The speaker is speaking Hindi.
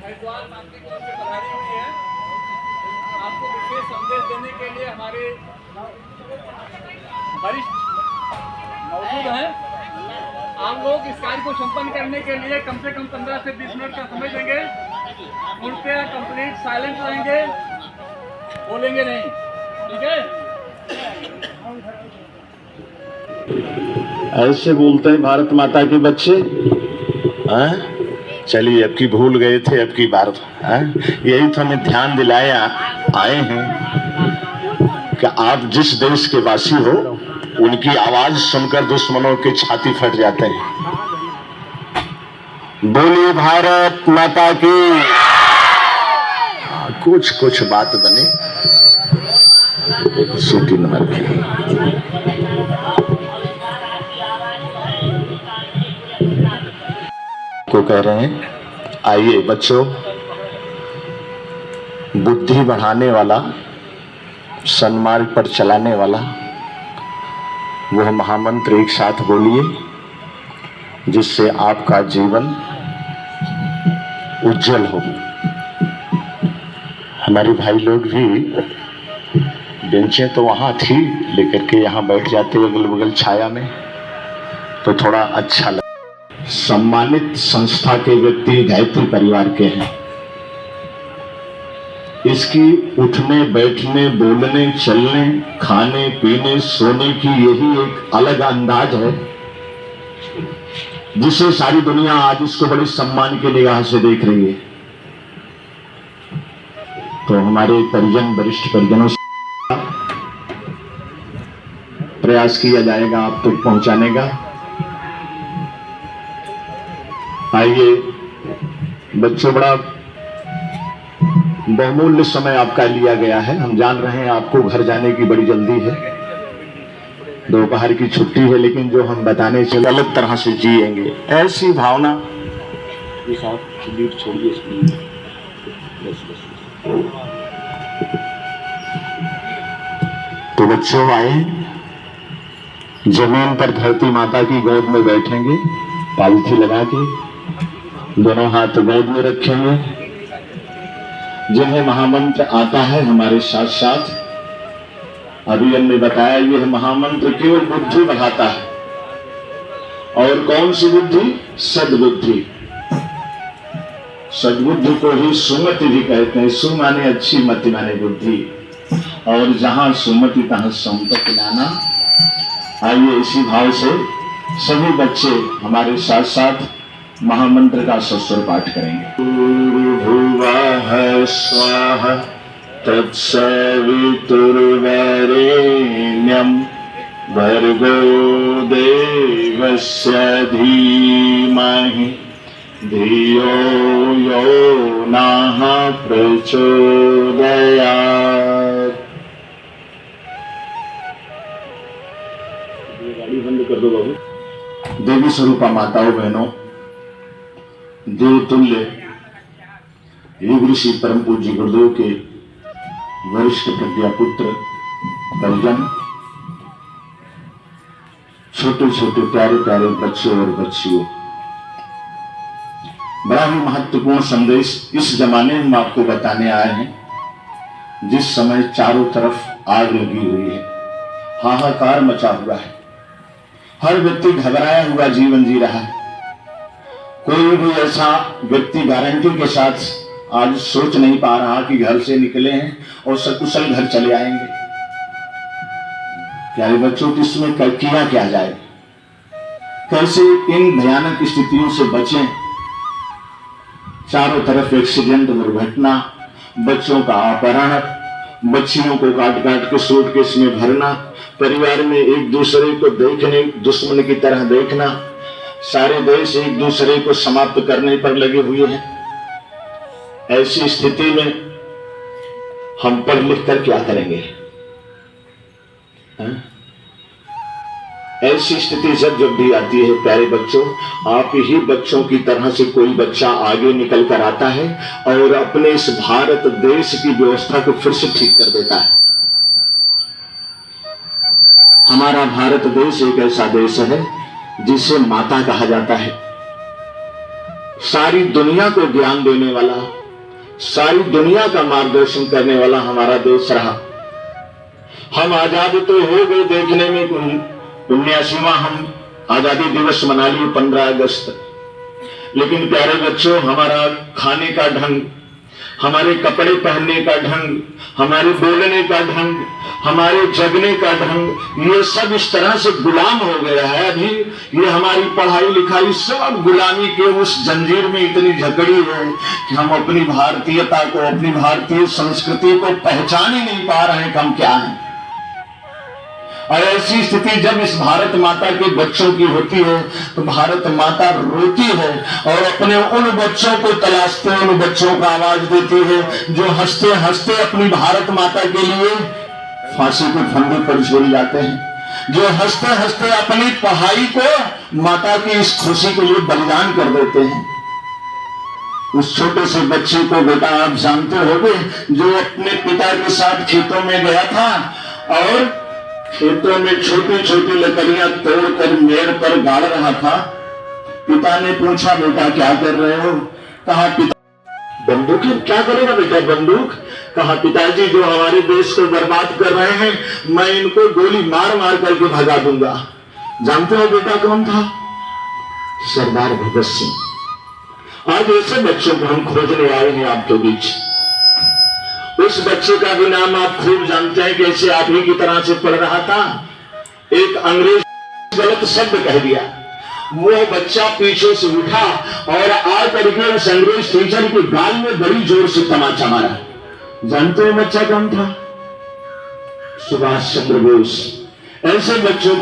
हरिद्वार मानती की ओर से पधारी हुई है। आपको विशेष संदेश देने के लिए हमारे वरिष्ठ मौजूद हैं। आप लोग इस कार्य को संपन्न करने के लिए कम से कम 15 से 20 मिनट का समय देंगे। पूर्णतः कंप्लीट साइलेंट रहेंगे, बोलेंगे नहीं, ठीक है? ऐसे बोलते हैं भारत माता के बच्चे। हाँ, चलिए अब की भूल गए थे, अब की बार यही तो हमें ध्यान दिलाया आए हैं कि आप जिस देश के वासी हो उनकी आवाज सुनकर दुश्मनों के छाती फट जाते हैं। बोलिए भारत माता की। कुछ कुछ बात बने। एक सूटी नंबर की को कह रहे हैं, आइए बच्चों, बुद्धि बढ़ाने वाला, सन्मार्ग पर चलाने वाला वह महामंत्र एक साथ बोलिए, जिससे आपका जीवन उज्जवल हो। हमारे भाई लोग भी, बेंचें तो वहां थी लेकर के यहाँ बैठ जाते अगल बगल छाया में, तो थोड़ा अच्छा लगा। सम्मानित संस्था के व्यक्ति गायत्री परिवार के हैं। इसकी उठने बैठने बोलने चलने खाने पीने सोने की यही एक अलग अंदाज है, जिसे सारी दुनिया आज इसको बड़ी सम्मान की निगाह से देख रही है। तो हमारे परिजन, वरिष्ठ परिजनों से प्रयास किया जाएगा आप तक पहुंचाने का। आइए बच्चों, बड़ा बहुमूल्य समय आपका लिया गया है। हम जान रहे हैं आपको घर जाने की बड़ी जल्दी है, दोपहर की छुट्टी है, लेकिन जो हम बताने चले अलग तरह से जिएंगे, ऐसी भावना। छोड़िए, तो बच्चों आए, जमीन पर धरती माता की गोद में बैठेंगे, पालथी लगा के दोनों हाथ गोद में रखेंगे। जिन्हें महामंत्र आता है हमारे साथ साथ, अभी हमने बताया यह महामंत्र केवल बुद्धि बढ़ाता है। और कौन सी बुद्धि? सद्बुद्धि। सद्बुद्धि को ही सुमति भी कहते हैं। सु माने अच्छी, मति माने बुद्धि, और जहां सुमति तहां संपत्ति नाना। आइए इसी भाव से सभी बच्चे हमारे साथ साथ महामंत्र का सस्वर पाठ करेंगे। भुवः स्वाहा तत्सवितुर्वरेण्यं भर्गो देवस्य धीमहि धियो यो नः प्रचोदयात्। गाड़ी बंद कर दो बाबू। देवी स्वरूपा माताओं बहनों, देवतुल्य युग ऋषि परम पूज्य गुरुदेव के वरिष्ठ प्रज्ञा पुत्र परिजन, छोटे छोटे प्यारे प्यारे बच्चे और बच्चियों, बड़ा ही महत्वपूर्ण संदेश इस जमाने में हम आपको बताने आए हैं, जिस समय चारों तरफ आग लगी हुई है, हाहाकार मचा हुआ है, हर व्यक्ति घबराया हुआ जीवन जी रहा है। कोई भी ऐसा व्यक्ति गारंटी के साथ आज सोच नहीं पा रहा कि घर से निकले हैं और सकुशल घर चले आएंगे। प्यारे बच्चों, इसमें किया क्या जाए, कैसे इन भयानक स्थितियों से बचें। चारों तरफ एक्सीडेंट, दुर्घटना, बच्चों का अपहरण, बच्चियों को काट काट के सूटकेस में भरना, परिवार में एक दूसरे को देखने दुश्मन की तरह देखना, सारे देश एक दूसरे को समाप्त करने पर लगे हुए हैं। ऐसी स्थिति में हम पढ़ लिख कर क्या करेंगे? ऐसी स्थिति जब भी आती है प्यारे बच्चों, आप ही बच्चों की तरह से कोई बच्चा आगे निकल कर आता है और अपने इस भारत देश की व्यवस्था को फिर से ठीक कर देता है। हमारा भारत देश एक ऐसा देश है जिसे माता कहा जाता है। सारी दुनिया को ज्ञान देने वाला, सारी दुनिया का मार्गदर्शन करने वाला हमारा देश रहा। हम आजाद तो हो गए, देखने में 79वां हम आजादी दिवस मना लिए 15 अगस्त, लेकिन प्यारे बच्चों, हमारा खाने का ढंग, हमारे कपड़े पहनने का ढंग, हमारे बोलने का ढंग, हमारे जगने का ढंग, ये सब इस तरह से गुलाम हो गया है। अभी ये हमारी पढ़ाई लिखाई सब गुलामी के उस जंजीर में इतनी जकड़ी है कि हम अपनी भारतीयता को, अपनी भारतीय संस्कृति को पहचान ही नहीं पा रहे हैं कि हम क्या हैं। और ऐसी स्थिति जब इस भारत माता के बच्चों की होती है तो भारत माता रोती है और अपने उन बच्चों को तलाशते हैं, उन बच्चों को आवाज देती है जो हंसते हंसते अपनी भारत माता के लिए फांसी के फंदे पर झूल जाते हैं, जो हंसते हंसते अपनी पढ़ाई को माता की इस खुशी के लिए बलिदान कर देते हैं। उस छोटे से बच्चे को बेटा आप जानते होंगे, जो अपने पिता के साथ खेतों में गया था और खेतों में छोटी छोटी लकड़ियां तोड़कर मेड़ पर गाड़ रहा था। पिता ने पूछा, बेटा क्या कर रहे हो? कहा, पिता बंदूक। क्या करेगा बेटा बंदूक? कहा, पिताजी जो हमारे देश को बर्बाद कर रहे हैं मैं इनको गोली मार मार करके भगा दूंगा। जानते हो बेटा कौन था? सरदार भगत सिंह। आज ऐसे बच्चों को हम खोजने आए हैं आपके बीच। उस बच्चे का भी नाम आप खूब जानते हैं, कैसे आप ही की तरह से पढ़ रहा था, एक अंग्रेज गलत शब्द कह दिया, वो बच्चा पीछे से उठा और आ करके उस अंग्रेज टीचर के गाल में बड़ी जोर से तमाचा मारा। जानते हो बच्चा कौन था? सुभाष चंद्र बोस। ऐसे बच्चों